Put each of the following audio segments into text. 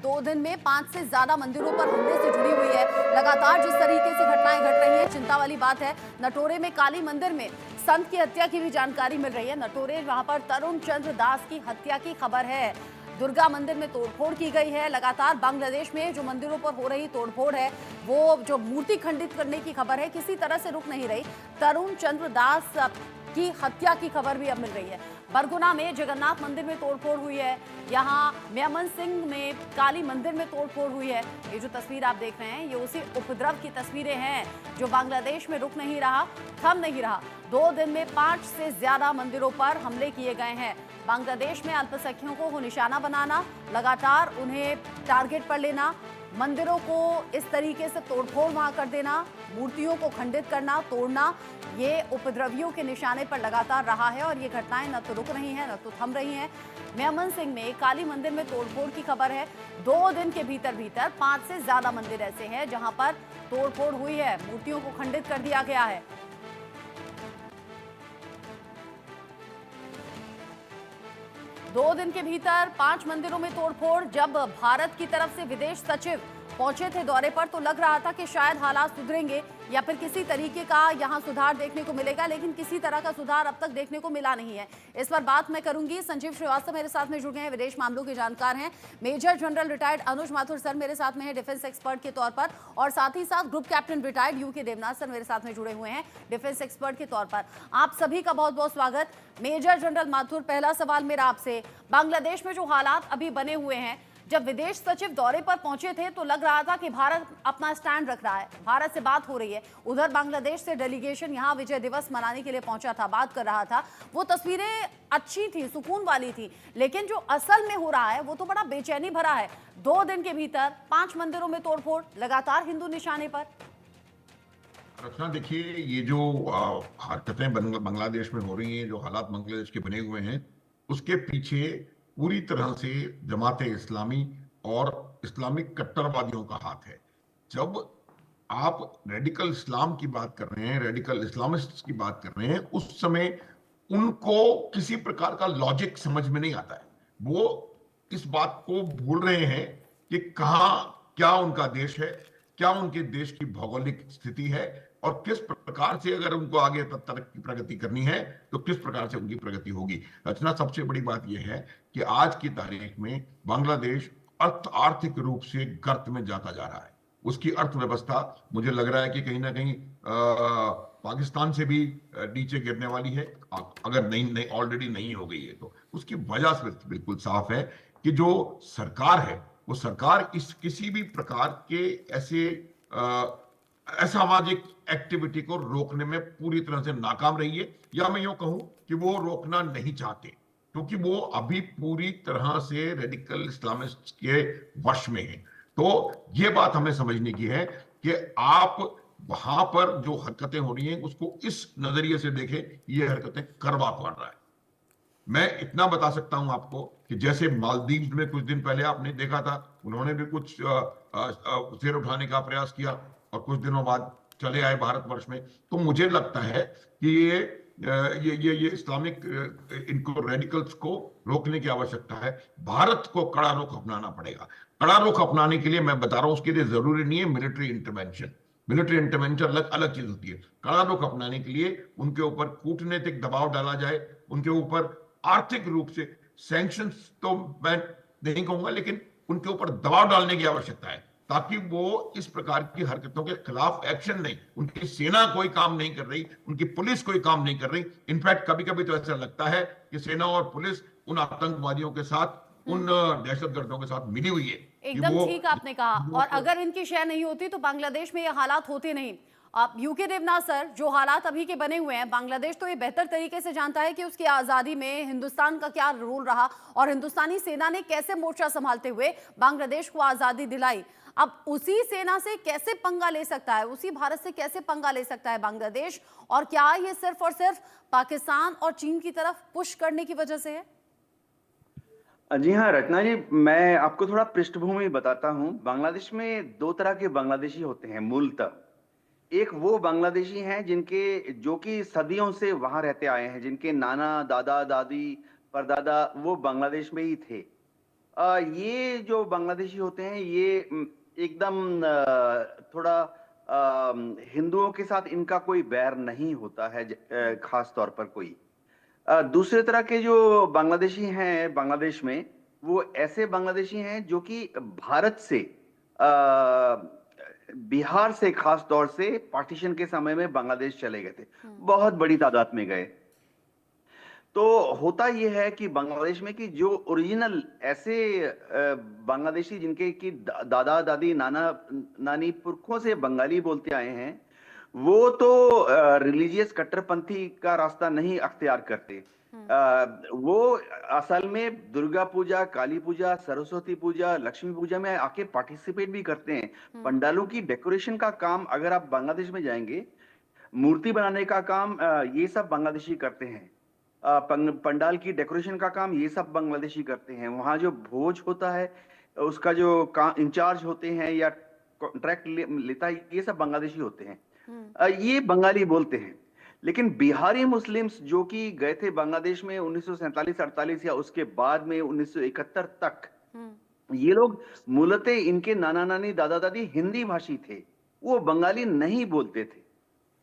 2 दिन में 5 से ज्यादा मंदिरों पर हमले से जुड़ी हुई है। लगातार जिस तरीके से घटनाएं घट रही हैं, चिंता वाली बात है। नटोरे में काली मंदिर में संत की हत्या की भी जानकारी मिल रही है। नटोरे वहां पर तरुण चंद्र दास की हत्या की खबर है। दुर्गा मंदिर में तोड़फोड़ की गई है। लगातार बांग्लादेश में जो मंदिरों पर हो रही तोड़फोड़ है, वो जो मूर्ति खंडित करने की खबर है, किसी तरह से रुक नहीं रही। तरुण चंद्र दास की हत्या की खबर भी अब मिल रही है। बरगुना में जगन्नाथ मंदिर में तोड़फोड़ हुई है। यहाँ म्यामन सिंह में काली मंदिर में तोड़फोड़ हुई है। ये जो तस्वीर आप देख रहे हैं, ये उसी उपद्रव की तस्वीरें हैं जो बांग्लादेश में रुक नहीं रहा, थम नहीं रहा। 2 दिन में 5 से ज्यादा मंदिरों पर हमले किए गए हैं। बांग्लादेश में अल्पसंख्यकों को निशाना बनाना, लगातार उन्हें टारगेट पर लेना, मंदिरों को इस तरीके से तोड़फोड़ वहां कर देना, मूर्तियों को खंडित करना, तोड़ना, ये उपद्रवियों के निशाने पर लगातार रहा है। और ये घटनाएं न तो रुक रही हैं, न तो थम रही हैं। म्यामन सिंह में काली मंदिर में तोड़फोड़ की खबर है। 2 दिन के भीतर 5 से ज्यादा मंदिर ऐसे हैं जहां पर तोड़फोड़ हुई है, मूर्तियों को खंडित कर दिया गया है। दो दिन के भीतर 5 मंदिरों में तोड़फोड़। जब भारत की तरफ से विदेश सचिव पहुंचे थे दौरे पर, तो लग रहा था कि शायद हालात सुधरेंगे या फिर किसी तरीके का यहां सुधार देखने को मिलेगा, लेकिन किसी तरह का सुधार अब तक देखने को मिला नहीं है। इस पर बात मैं करूंगी। संजीव श्रीवास्तव मेरे साथ में जुड़ गए हैं, विदेश मामलों के जानकार हैं। मेजर जनरल रिटायर्ड अनुज माथुर सर मेरे साथ में है डिफेंस एक्सपर्ट के तौर पर, और साथ ही साथ group captain retired UK Devnath sir मेरे साथ में जुड़े हुए हैं डिफेंस एक्सपर्ट के तौर पर। आप सभी का बहुत बहुत स्वागत। मेजर जनरल माथुर, पहला सवाल मेरा आपसे, बांग्लादेश में जो हालात अभी बने हुए हैं, जब विदेश सचिव दौरे पर पहुंचे थे तो लग रहा था कि भारत अपना स्टैंड रख रहा है, भारत से बात हो रही है। उधर बांग्लादेश से डेलीगेशन यहां विजय दिवस मनाने के लिए पहुंचा था, बात कर रहा था। वो तस्वीरें अच्छी थी, सुकून वाली थी, लेकिन जो असल में हो रहा है वो तो बड़ा बेचैनी भरा है। 2 दिन के भीतर 5 मंदिरों में तोड़फोड़, लगातार हिंदू निशाने पर। रचना, देखिए, ये जो हरकतें बांग्लादेश में हो रही हैं, जो हालात बांग्लादेश के बने हुए हैं, उसके पीछे पूरी तरह से जमाते इस्लामी और इस्लामिक कट्टरवादियों का हाथ है। जब आप रेडिकल इस्लाम की बात कर रहे हैं, रेडिकल इस्लामिस्ट की बात कर रहे हैं, उस समय उनको किसी प्रकार का लॉजिक समझ में नहीं आता है। वो इस बात को भूल रहे हैं कि कहाँ क्या उनका देश है, क्या उनके देश की भौगोलिक स्थिति है, और किस प्रकार से अगर उनको आगे तरक्की प्रगति करनी है तो किस प्रकार से उनकी प्रगति होगी। रचना, सबसे बड़ी बात यह है कि आज की तारीख में बांग्लादेश आर्थिक रूप से गर्त में जाता जा रहा है। उसकी अर्थव्यवस्था, मुझे लग रहा है कि कहीं ना कहीं पाकिस्तान से भी नीचे गिरने वाली है, अगर नहीं ऑलरेडी नहीं हो गई है। तो उसकी वजह से बिल्कुल साफ है कि जो सरकार है, वो सरकार इस किसी भी प्रकार के ऐसे असामाजिक एक्टिविटी को रोकने में पूरी तरह से नाकाम रही है, या मैं यूं कहूं कि वो रोकना नहीं चाहते, क्योंकि वो अभी पूरी तरह से रेडिकल इस्लामिस्ट के वश में है। तो ये बात हमें समझने की है कि आप वहां पर जो हरकतें हो रही हैं उसको इस नजरिए से देखें, ये हरकतें करवा कौन रहा है। मैं इतना बता सकता हूं आपको कि जैसे मालदीव में कुछ दिन पहले आपने देखा था, उन्होंने भी कुछ सिर उठाने का प्रयास किया और कुछ दिनों बाद चले आए भारतवर्ष में। तो मुझे लगता है कि ये इस्लामिक इनको रेडिकल्स को रोकने की आवश्यकता है। भारत को कड़ा रुख अपनाना पड़ेगा। कड़ा रुख अपनाने के लिए मैं बता रहा हूं, उसके लिए जरूरी नहीं है मिलिट्री इंटरवेंशन। मिलिट्री इंटरवेंशन अलग अलग चीज होती है। कड़ा रुख अपनाने के लिए उनके ऊपर कूटनीतिक दबाव डाला जाए, उनके ऊपर आर्थिक रूप से सैंक्शंस तो मैं नहीं कहूंगा, लेकिन उनके ऊपर दबाव डालने की आवश्यकता है, ताकि वो इस प्रकार की हरकतों के खिलाफ एक्शन नहीं। उनकी सेना कोई काम नहीं कर रही, उनकी पुलिस कोई काम नहीं कर रही। इनफैक्ट कभी कभी तो ऐसा लगता है कि सेना और पुलिस उन आतंकवादियों के साथ, उन दहशतगर्दों के साथ मिली हुई है। एकदम ठीक आपने कहा, और अगर इनकी शय नहीं होती तो बांग्लादेश में ये हालात होते नहीं। आप यूके देवनाथ सर, जो हालात अभी के बने हुए हैं, बांग्लादेश तो ये बेहतर तरीके से जानता है कि उसकी आज़ादी में हिंदुस्तान का क्या रोल रहा और हिंदुस्तानी सेना ने कैसे मोर्चा संभालते हुए बांग्लादेश को आज़ादी दिलाई। अब उसी सेना से कैसे पंगा ले सकता है, उसी भारत से कैसे पंगा ले सकता है बांग्लादेश, और क्या ये सिर्फ और सिर्फ पाकिस्तान और चीन की तरफ पुश करने की वजह से है? जी हाँ रचना जी, मैं आपको थोड़ा पृष्ठभूमि बताता हूँ। बांग्लादेश में 2 तरह के बांग्लादेशी होते हैं मूलतः। एक वो बांग्लादेशी हैं जिनके जो कि सदियों से वहां रहते आए हैं, जिनके नाना दादा दादी परदादा वो बांग्लादेश में ही थे, ये जो बांग्लादेशी होते हैं ये एकदम थोड़ा हिंदुओं के साथ इनका कोई बैर नहीं होता है, खास तौर पर कोई। दूसरे तरह के जो बांग्लादेशी हैं बांग्लादेश में, वो ऐसे बांग्लादेशी हैं जो कि भारत से बिहार से खास तौर से पार्टीशन के समय में बांग्लादेश चले गए थे, बहुत बड़ी तादाद में गए। तो होता यह है कि बांग्लादेश में कि जो ओरिजिनल ऐसे बांग्लादेशी जिनके कि दादा दादी नाना नानी पुरखों से बंगाली बोलते आए हैं, वो तो रिलीजियस कट्टरपंथी का रास्ता नहीं अख्तियार करते। वो असल में दुर्गा पूजा, काली पूजा, सरस्वती पूजा, लक्ष्मी पूजा में आके पार्टिसिपेट भी करते हैं। पंडालों की डेकोरेशन का काम अगर आप बांग्लादेश में जाएंगे, मूर्ति बनाने का काम ये सब बांग्लादेशी करते हैं। पंडाल की डेकोरेशन का काम ये सब बांग्लादेशी करते हैं। वहां जो भोज होता है उसका जो इंचार्ज होते हैं या कॉन्ट्रैक्ट लेता है, ये सब बांग्लादेशी होते हैं। ये बंगाली बोलते हैं। लेकिन बिहारी मुस्लिम्स जो कि गए थे बांग्लादेश में 1947-48 या उसके बाद में 1971 तक, ये लोग मूलतः इनके नाना नानी दादा दादी हिंदी भाषी थे, वो बंगाली नहीं बोलते थे।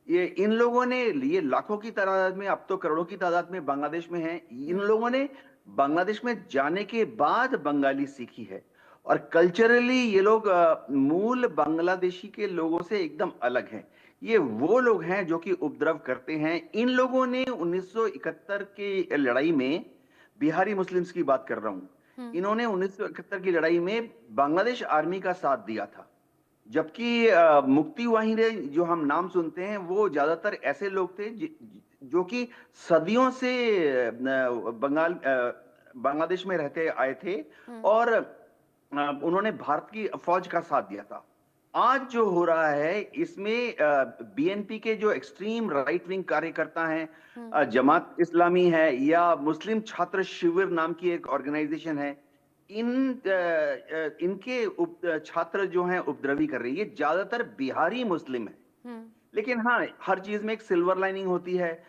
ये इन लोगों ने, ये लाखों की तादाद में, अब तो करोड़ों की तादाद में बांग्लादेश में हैं, इन लोगों ने बांग्लादेश में जाने के बाद बंगाली सीखी है। और कल्चरली ये लोग मूल बांग्लादेशी के लोगों से एकदम अलग हैं। ये वो लोग हैं जो कि उपद्रव करते हैं। इन लोगों ने 1971 की लड़ाई में, बिहारी मुस्लिम्स की बात कर रहा हूं, इन्होंने 1971 की लड़ाई में बांग्लादेश आर्मी का साथ दिया था। जबकि मुक्ति वाहिनी जो हम नाम सुनते हैं, वो ज्यादातर ऐसे लोग थे जो कि सदियों से बांग्लादेश में रहते आए थे और उन्होंने भारत की फौज का साथ दिया था। आज जो हो रहा है इसमें बीएनपी के जो एक्सट्रीम राइट विंग कार्यकर्ता हैं, जमात इस्लामी है या मुस्लिम छात्र शिविर नाम की एक ऑर्गेनाइजेशन है, इनके छात्र जो हैं उपद्रवी कर रही है। ज्यादातर बिहारी मुस्लिम है। लेकिन हाँ, हर चीज में एक सिल्वर लाइनिंग होती है।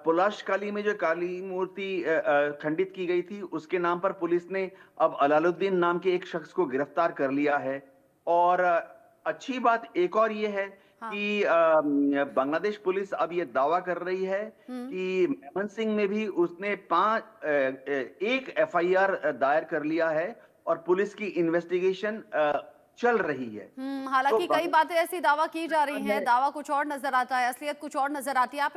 पुलाश काली में जो काली मूर्ति खंडित की गई थी, उसके नाम पर पुलिस ने अब अलाउद्दीन नाम के एक शख्स को गिरफ्तार कर लिया है। और अच्छी बात एक और ये है कि बांग्लादेश पुलिस अब ये दावा कर रही है कि मेमन सिंह में भी उसने एक एफआईआर दायर कर लिया है और पुलिस की इन्वेस्टिगेशन चल रही है। हालांकि तो कई बातें ऐसी दावा की जा रही हैं, दावा कुछ और नजर आता है, असलियत कुछ और नजर आती है। आप